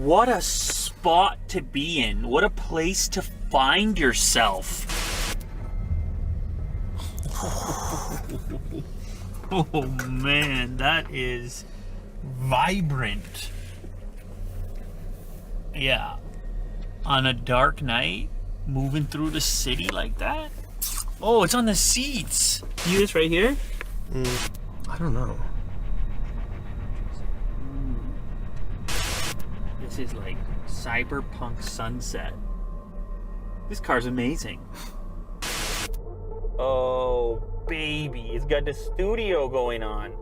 What a spot to be in. What a place to find yourself. Oh man, that is vibrant. Yeah. On a dark night, moving through the city like that. Oh, it's on the seats. See this right here? I don't know. This is like cyberpunk sunset. This car's amazing. Oh, baby, it's got the studio going on.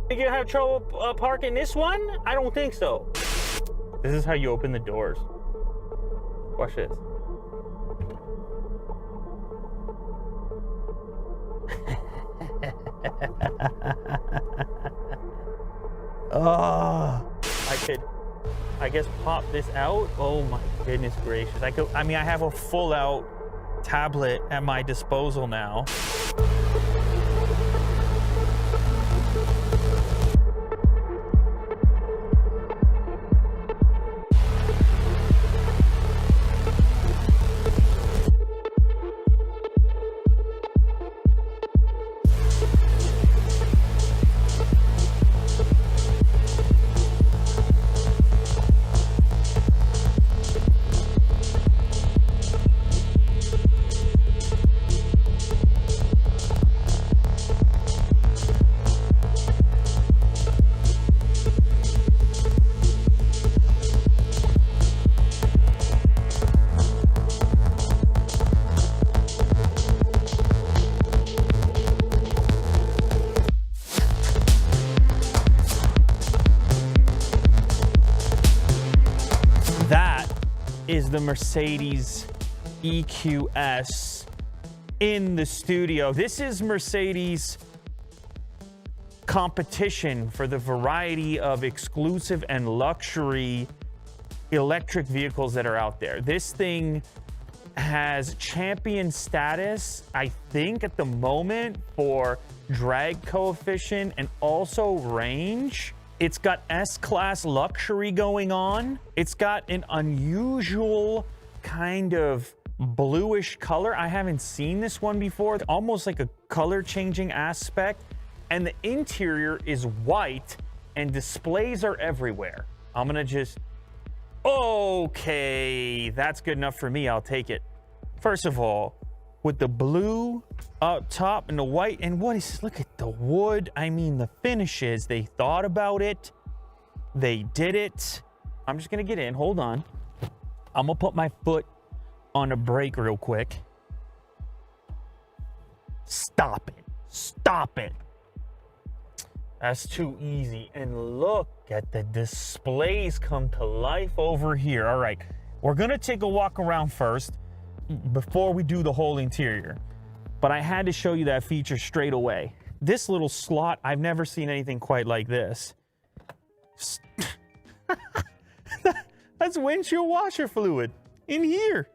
Think you have trouble parking this one? I don't think so. This is how you open the doors. Watch this. Oh, I could, I guess, pop this out. Oh my goodness gracious. I mean, I have a full out tablet at my disposal now. Is the Mercedes EQS in the studio. This is Mercedes' competition for the variety of exclusive and luxury electric vehicles that are out there. This thing has champion status, I think, at the moment for drag coefficient and also range. It's got S-Class luxury going on. It's got an unusual kind of bluish color. I haven't seen this one before. Almost like a color changing aspect. And the interior is white and displays are everywhere. I'm gonna just, okay, that's good enough for me, I'll take it. First of all, with the blue up top and the white, and what is, look at the wood. I mean, the finishes, they thought about it. They did it. I'm just gonna get in, hold on. I'm gonna put my foot on the brake real quick. Stop it, stop it. That's too easy. And look at the displays come to life over here. All right, we're gonna take a walk around first before we do the whole interior, but I had to show you that feature straight away. This little slot, I've never seen anything quite like this. That's windshield washer fluid in here.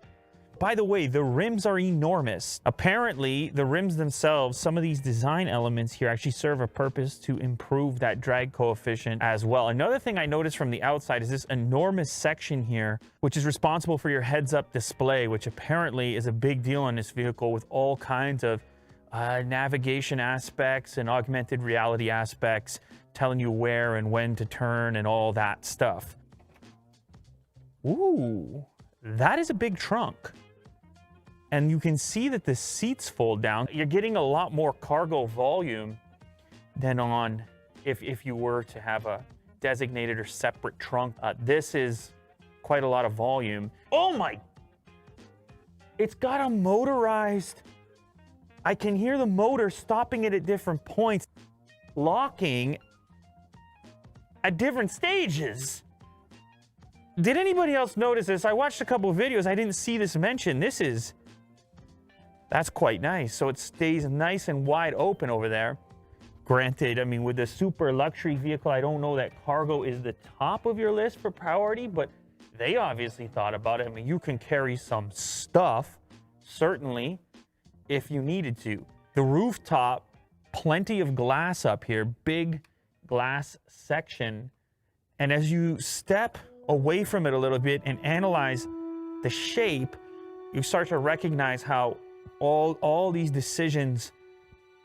By the way, the rims are enormous. Apparently, the rims themselves, some of these design elements here actually serve a purpose to improve that drag coefficient as well. Another thing I noticed from the outside is this enormous section here, which is responsible for your heads-up display, which apparently is a big deal on this vehicle with all kinds of navigation aspects and augmented reality aspects, telling you where and when to turn and all that stuff. Ooh, that is a big trunk. And you can see that the seats fold down. You're getting a lot more cargo volume than on if you were to have a designated or separate trunk. This is quite a lot of volume. Oh my, it's got a motorized, I can hear the motor stopping it at different points, locking at different stages. Did anybody else notice this? I watched a couple of videos, I didn't see this mentioned. That's quite nice. So it stays nice and wide open over there. Granted, I mean, with a super luxury vehicle, I don't know that cargo is the top of your list for priority, but they obviously thought about it. I mean, you can carry some stuff, certainly, if you needed to. The rooftop, plenty of glass up here, big glass section. And as you step away from it a little bit and analyze the shape, you start to recognize how all these decisions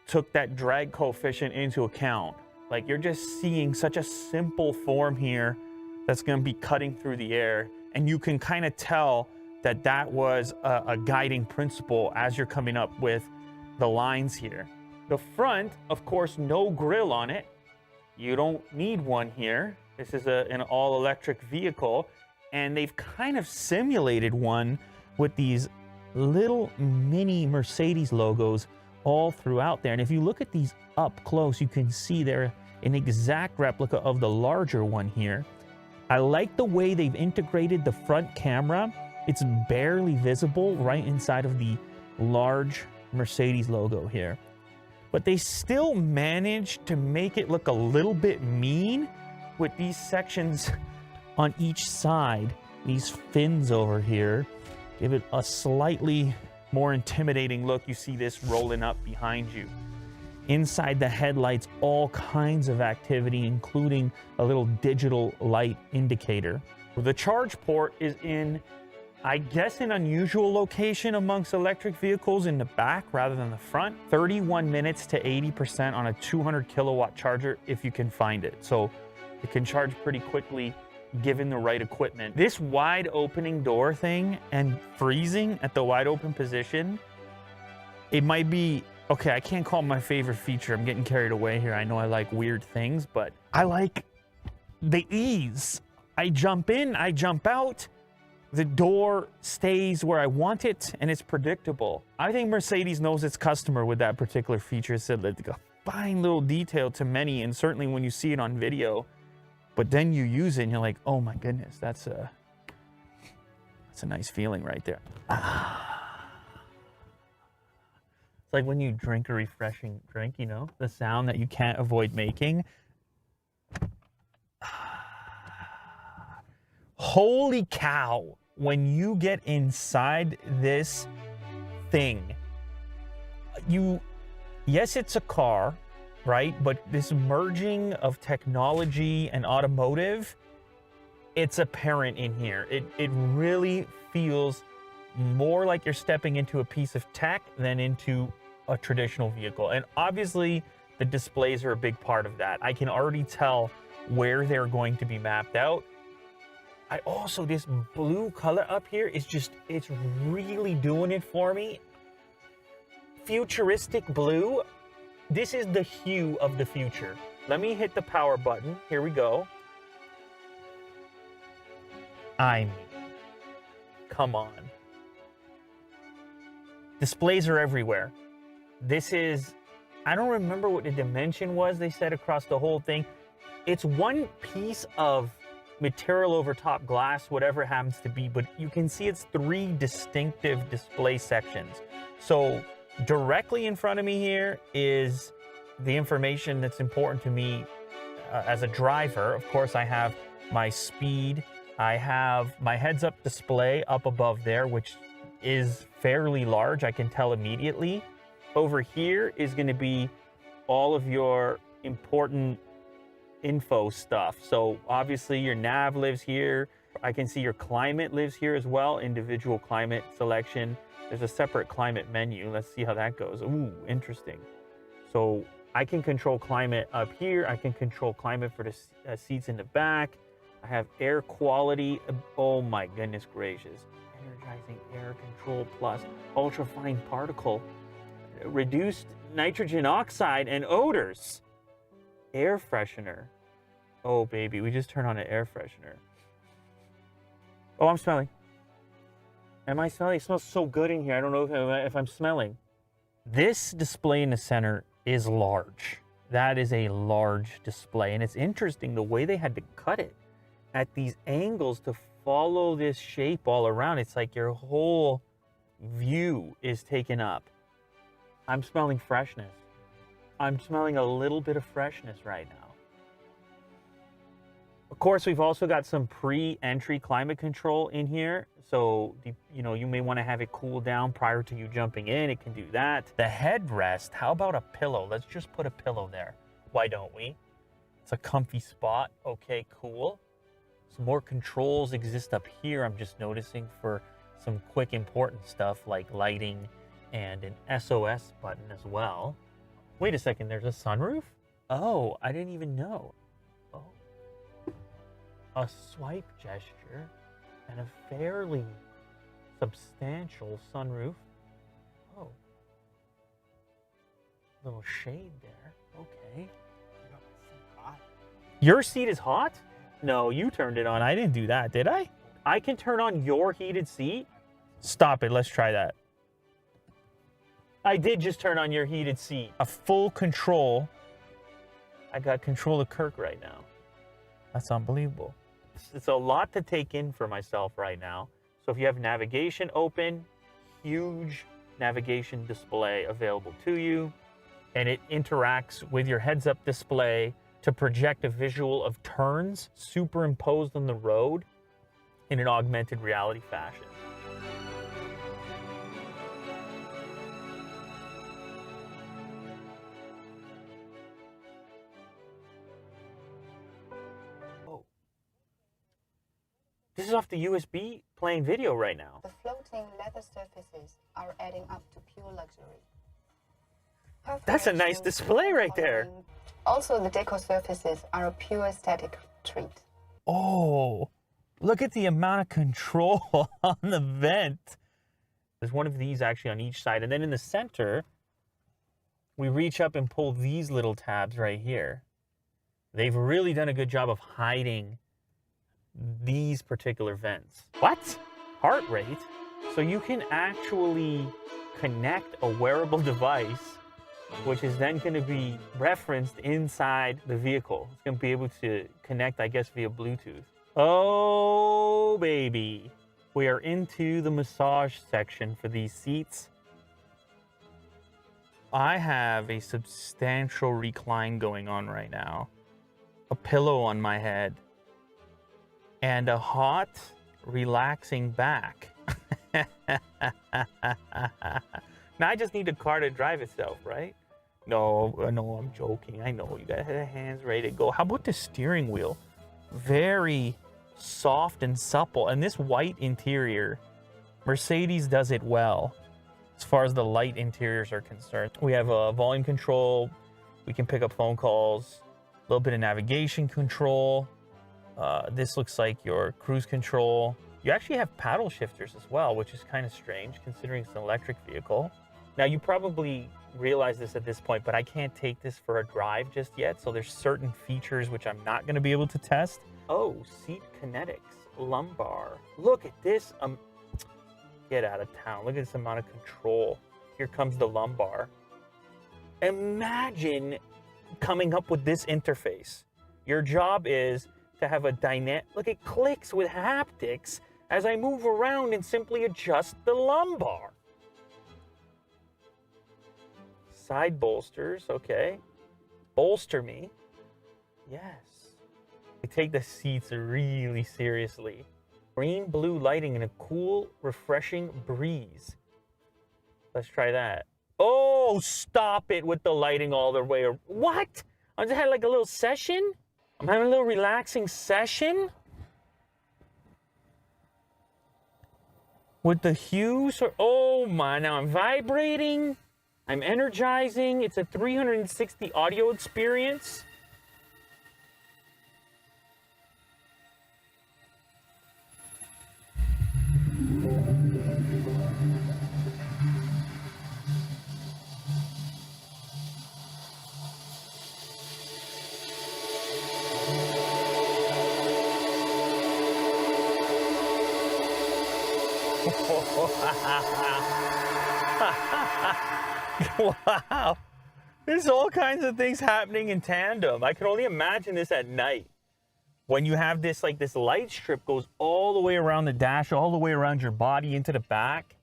took that drag coefficient into account. Like, you're just seeing such a simple form here that's going to be cutting through the air, and you can kind of tell that that was a guiding principle as you're coming up with the lines here. The front, of course, no grille on it. You don't need one here. This is an all-electric vehicle, and they've kind of simulated one with these little mini Mercedes logos all throughout there. And if you look at these up close, you can see they're an exact replica of the larger one here. I like the way they've integrated the front camera. It's barely visible right inside of the large Mercedes logo here. But they still managed to make it look a little bit mean with these sections on each side. These fins over here give it a slightly more intimidating look. You see this rolling up behind you. Inside the headlights, all kinds of activity, including a little digital light indicator. The charge port is in, I guess, an unusual location amongst electric vehicles, in the back rather than the front. 31 minutes to 80% on a 200 kilowatt charger if you can find it. So it can charge pretty quickly given the right equipment. This wide opening door thing and freezing at the wide open position, it might be, okay, I can't call it my favorite feature. I'm getting carried away here. I know I like weird things, but I like the ease. I jump in, I jump out. The door stays where I want it, and it's predictable. I think Mercedes knows its customer with that particular feature. It's like a fine little detail to many, and certainly when you see it on video, but then you use it and you're like, oh my goodness, that's a nice feeling right there. It's like when you drink a refreshing drink, you know, the sound that you can't avoid making. Holy cow, when you get inside this thing, yes, it's a car, right? But this merging of technology and automotive, it's apparent in here. It really feels more like you're stepping into a piece of tech than into a traditional vehicle. And obviously, the displays are a big part of that. I can already tell where they're going to be mapped out. This blue color up here is just, it's really doing it for me. Futuristic blue. This is the hue of the future. Let me hit the power button. Here we go. I mean, come on. Displays are everywhere. This is, I don't remember what the dimension was they said across the whole thing. It's one piece of material over top glass, whatever it happens to be, but you can see it's 3 distinctive display sections. So directly in front of me here is the information that's important to me as a driver. Of course, I have my speed. I have my heads-up display up above there, which is fairly large. I can tell immediately. Over here is going to be all of your important info stuff. So obviously your nav lives here. I can see your climate lives here as well. Individual climate selection. There's a separate climate menu. Let's see how that goes. Ooh, interesting. So I can control climate up here. I can control climate for the seats in the back. I have air quality. Oh my goodness gracious. Energizing air control plus ultrafine particle. Reduced nitrogen oxide and odors. Air freshener. Oh baby, we just turned on an air freshener. Oh, I'm smelling. Am I smelling? It smells so good in here. I don't know if I'm smelling. This display in the center is large. That is a large display. And it's interesting the way they had to cut it at these angles to follow this shape all around. It's like your whole view is taken up. I'm smelling freshness. I'm smelling a little bit of freshness right now. Of course, we've also got some pre-entry climate control in here. So, you may want to have it cool down prior to you jumping in. It can do that. The headrest, how about a pillow? Let's just put a pillow there. Why don't we? It's a comfy spot. Okay, cool. Some more controls exist up here, I'm just noticing, for some quick important stuff like lighting and an SOS button as well. Wait a second, there's a sunroof? Oh, I didn't even know. Oh. A swipe gesture and a fairly substantial sunroof. Oh. Little shade there. Okay. Your seat is hot? No, you turned it on. I didn't do that, did I? I can turn on your heated seat? Stop it. Let's try that. I did just turn on your heated seat. A full control. I got control of Kirk right now. That's unbelievable. It's a lot to take in for myself right now. So if you have navigation open, huge navigation display available to you, and it interacts with your heads-up display to project a visual of turns superimposed on the road in an augmented reality fashion. Oh. This is off the USB playing video right now. The floating leather surfaces are adding up to pure luxury. That's a nice display right there. Also, the decor surfaces are a pure aesthetic treat. Oh, look at the amount of control on the vent. There's one of these actually on each side. And then in the center, we reach up and pull these little tabs right here. They've really done a good job of hiding these particular vents. What? Heart rate? So you can actually connect a wearable device, which is then going to be referenced inside the vehicle. It's going to be able to connect, I guess, via Bluetooth. Oh, baby. We are into the massage section for these seats. I have a substantial recline going on right now. A pillow on my head. And a hot, relaxing back. Now I just need a car to drive itself, right? No, I'm joking. I know you guys have the hands ready to go. How about the steering wheel? Very soft and supple. And this white interior, Mercedes does it well as far as the light interiors are concerned. We have a volume control. We can pick up phone calls, a little bit of navigation control. This looks like your cruise control. You actually have paddle shifters as well, which is kind of strange considering it's an electric vehicle. Now, you probably realize this at this point, but I can't take this for a drive just yet. So there's certain features which I'm not going to be able to test. Oh, seat kinetics, lumbar. Look at this. Get out of town. Look at this amount of control. Here comes the lumbar. Imagine coming up with this interface. Your job is to have a dynamic, look, it clicks with haptics as I move around and simply adjust the lumbar. Side bolsters, okay. Bolster me. Yes. I take the seats really seriously. Green blue lighting and a cool, refreshing breeze. Let's try that. Oh, stop it with the lighting all the way. What? I just had like a little session? I'm having a little relaxing session? With the hues? Oh my, now I'm vibrating. I'm energizing. It's a 360 audio experience. Wow. There's all kinds of things happening in tandem. I can only imagine this at night. When you have this, like this light strip goes all the way around the dash, all the way around your body into the back.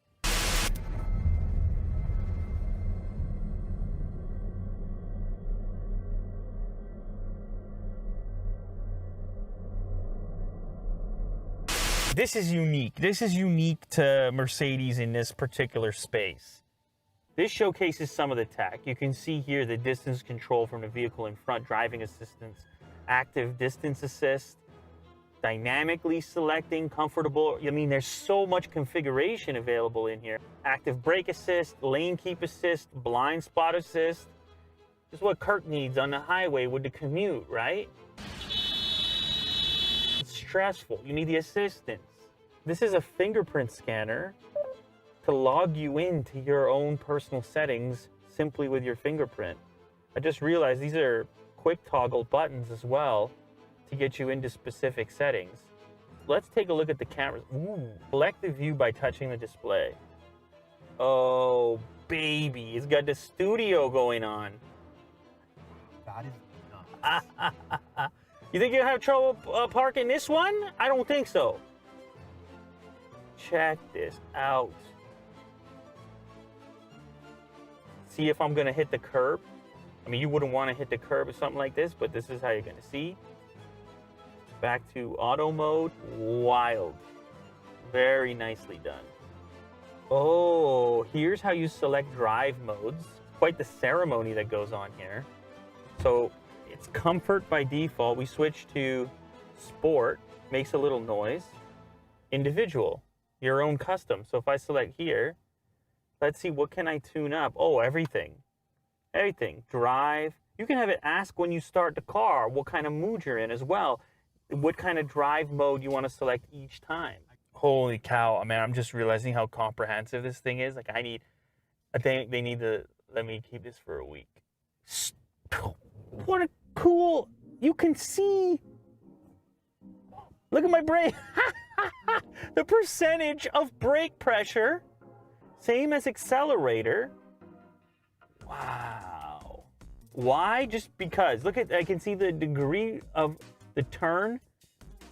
This is unique. This is unique to Mercedes in this particular space. This showcases some of the tech. You can see here the distance control from the vehicle in front, driving assistance, active distance assist. dynamically selecting, comfortable. I mean, there's so much configuration available in here. Active brake assist, lane keep assist, blind spot assist. Just what Kirk needs on the highway with the commute, right? It's stressful. You need the assistance. This is a fingerprint scanner to log you into your own personal settings simply with your fingerprint. I just realized these are quick toggle buttons as well to get you into specific settings. Let's take a look at the cameras. Ooh, select the view by touching the display. Oh, baby, it's got the studio going on. That is nuts. You think you'll have trouble parking this one? I don't think so. Check this out. See if I'm gonna hit the curb. I mean, you wouldn't want to hit the curb or something like this, but this is how you're gonna see. Back to auto mode. Wild. Very nicely done. Oh, here's how you select drive modes. Quite the ceremony that goes on here. So it's comfort by default. We switch to sport, makes a little noise. Individual, your own custom. So if I select here, let's see, what can I tune up? Oh, everything. Everything. Drive. You can have it ask when you start the car what kind of mood you're in as well. What kind of drive mode you want to select each time. Holy cow, man, I'm just realizing how comprehensive this thing is. Like, I think they need to let me keep this for a week. What a cool, you can see. Look at my brake. The percentage of brake pressure, same as accelerator. Wow. Why? Just because. Look at, I can see the degree of the turn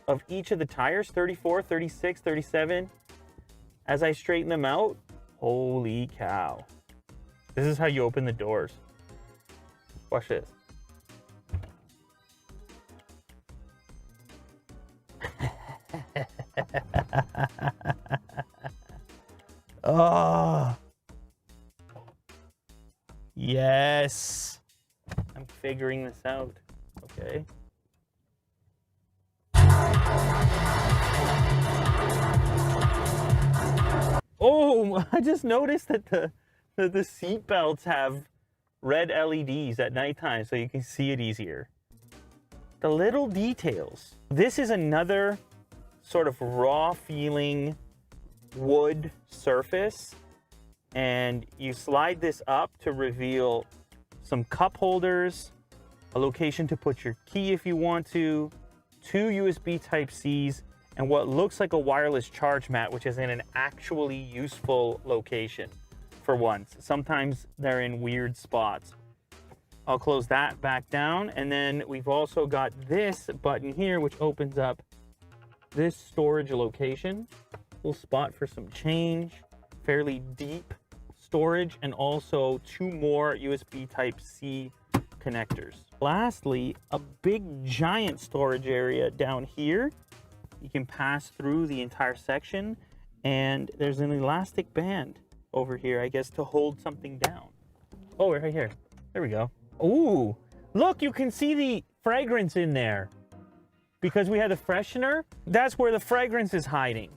of each of the tires, 34, 36, 37. As I straighten them out, holy cow. This is how you open the doors. Watch this. Oh. Yes. I'm figuring this out. Okay. Oh, I just noticed that the seat belts have red LEDs at nighttime so you can see it easier. The little details. This is another sort of raw feeling wood surface, and you slide this up to reveal some cup holders, a location to put your key if you want to, 2 USB Type-Cs, and what looks like a wireless charge mat, which is in an actually useful location for once. Sometimes they're in weird spots. I'll close that back down, and then we've also got this button here, which opens up this storage location. Little spot for some change, fairly deep storage, and also 2 more USB Type-C connectors. Lastly, a big giant storage area down here. You can pass through the entire section, and there's an elastic band over here, I guess, to hold something down. Oh, right here. There we go. Ooh, look, you can see the fragrance in there. Because we had the freshener, that's where the fragrance is hiding.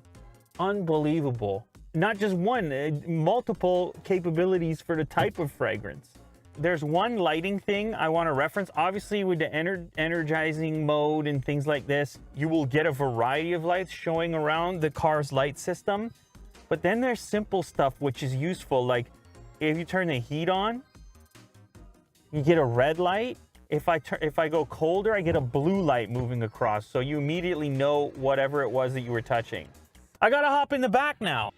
Unbelievable. Not just one, multiple capabilities for the type of fragrance. There's one lighting thing I want to reference. Obviously, with the energizing mode and things like this, you will get a variety of lights showing around the car's light system. But then there's simple stuff which is useful, like if you turn the heat on, you get a red light. If I go colder, I get a blue light moving across, so you immediately know whatever it was that you were touching. I gotta hop in the back now.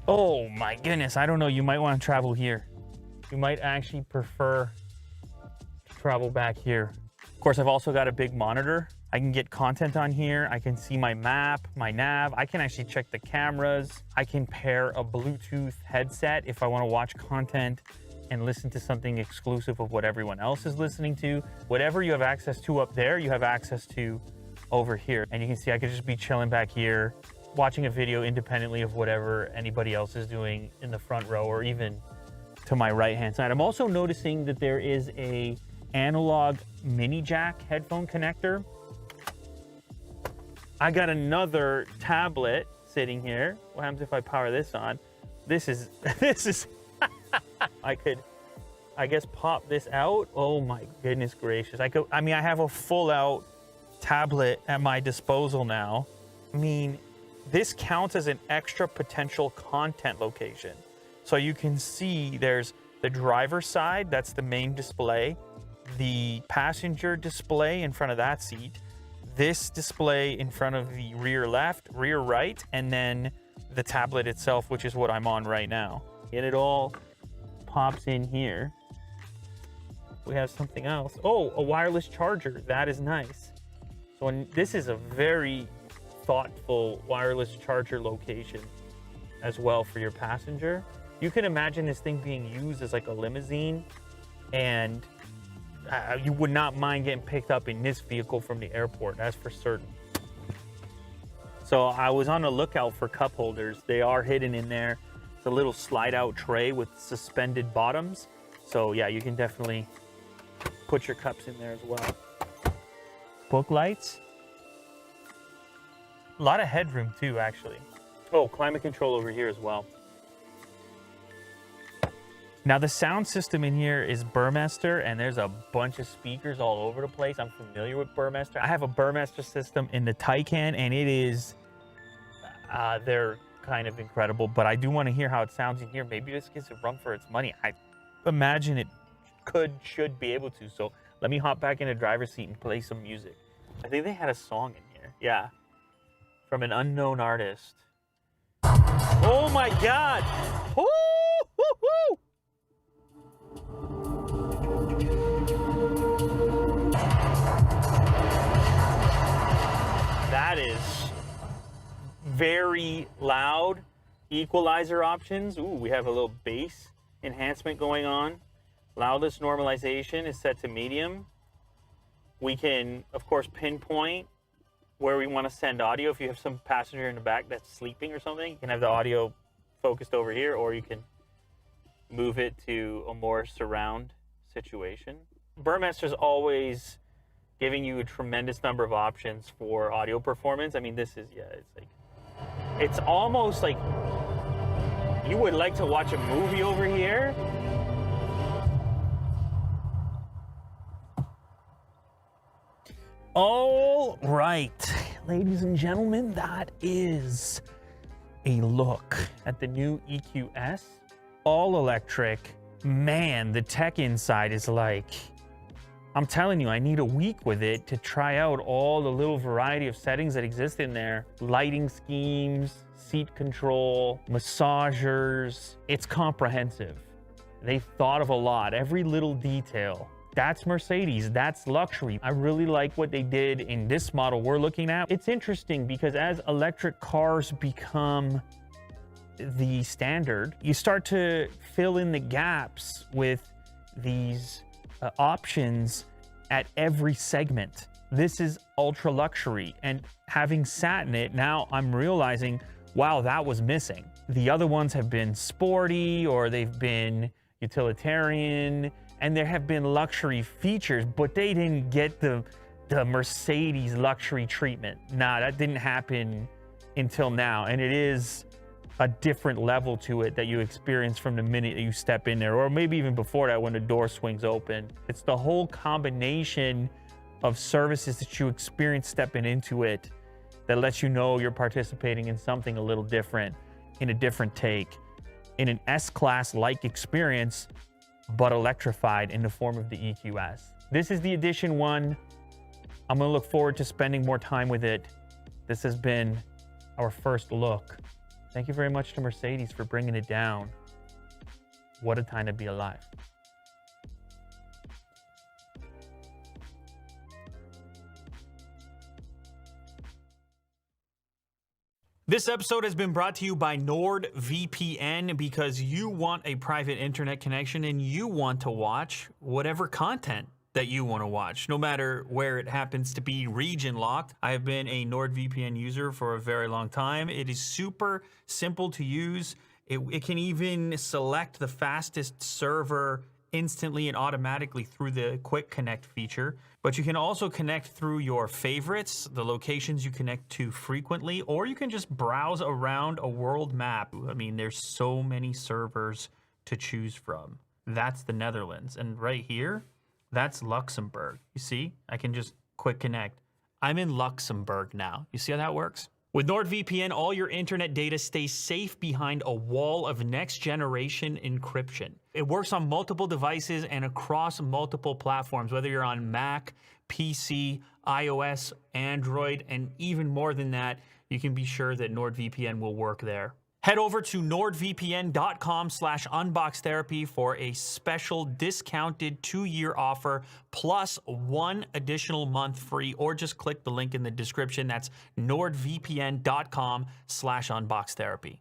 Oh my goodness, I don't know, you might want to travel here. You might actually prefer to travel back here. Of course, I've also got a big monitor. I can get content on here. I can see my map, my nav. I can actually check the cameras. I can pair a Bluetooth headset if I want to watch content and listen to something exclusive of what everyone else is listening to. Whatever you have access to up there, you have access to over here. And you can see I could just be chilling back here, watching a video independently of whatever anybody else is doing in the front row or even to my right-hand side. I'm also noticing that there is a analog mini jack headphone connector. I got another tablet sitting here. What happens if I power this on? This is, this is, I could, I guess, pop this out. Oh my goodness gracious. I mean, I have a full out tablet at my disposal now. I mean, this counts as an extra potential content location. So you can see there's the driver's side, that's the main display, the passenger display in front of that seat, this display in front of the rear left, rear right, and then the tablet itself, which is what I'm on right now. And it all pops in here. We have something else. Oh, a wireless charger. That is nice. So this is a very thoughtful wireless charger location as well for your passenger. You can imagine this thing being used as like a limousine, and you would not mind getting picked up in this vehicle from the airport, that's for certain. So I was on the lookout for cup holders. They are hidden in there. It's a little slide out tray with suspended bottoms. So yeah, you can definitely put your cups in there as well. Book lights. A lot of headroom too, actually. Oh, climate control over here as well. Now the sound system in here is Burmester, and there's a bunch of speakers all over the place. I'm familiar with Burmester. I have a Burmester system in the Taycan, and it is, they're kind of incredible, but I do want to hear how it sounds in here. Maybe this gets a run for its money. I imagine it should be able to. So let me hop back in the driver's seat and play some music. I think they had a song in here. Yeah. From an unknown artist. Oh my God! Woo! Woo! That is very loud. Equalizer options. Ooh, we have a little bass enhancement going on. Loudness normalization is set to medium. We can, of course, pinpoint where we want to send audio. If you have some passenger in the back that's sleeping or something, you can have the audio focused over here, or you can move it to a more surround situation. Burmester's always giving you a tremendous number of options for audio performance. I mean, this is, yeah, it's like, it's almost like you would like to watch a movie over here. All right, ladies and gentlemen, that is a look at the new EQS. All electric. Man, the tech inside is like, I'm telling you, I need a week with it to try out all the little variety of settings that exist in there. Lighting schemes, seat control, massagers. It's comprehensive. They've thought of a lot, every little detail. That's Mercedes, that's luxury. I really like what they did in this model we're looking at. It's interesting because as electric cars become the standard, you start to fill in the gaps with these options at every segment. This is ultra luxury, and having sat in it, now I'm realizing, wow, that was missing. The other ones have been sporty, or they've been utilitarian, and there have been luxury features, but they didn't get the Mercedes luxury treatment. Nah, that didn't happen until now, and it is a different level to it that you experience from the minute you step in there, or maybe even before that when the door swings open. It's the whole combination of services that you experience stepping into it that lets you know you're participating in something a little different, in a different take, in an S-Class-like experience, but electrified in the form of the EQS. This is the Edition 1. I'm gonna look forward to spending more time with it. This has been our first look. Thank you very much to Mercedes for bringing it down. What a time to be alive. This episode has been brought to you by NordVPN, because you want a private internet connection and you want to watch whatever content that you want to watch, no matter where it happens to be region locked. I have been a NordVPN user for a very long time. It is super simple to use. It can even select the fastest server instantly and automatically through the quick connect feature, but you can also connect through your favorites, the locations you connect to frequently, or you can just browse around a world map. I mean, there's so many servers to choose from. That's the Netherlands. And right here, that's Luxembourg. You see, I can just quick connect. I'm in Luxembourg now. You see how that works? With NordVPN, all your internet data stays safe behind a wall of next-generation encryption. It works on multiple devices and across multiple platforms, whether you're on Mac, PC, iOS, Android, and even more than that, you can be sure that NordVPN will work there. Head over to nordvpn.com/unboxtherapy for a special discounted 2-year offer plus 1 additional month free, or just click the link in the description. That's nordvpn.com/unboxtherapy.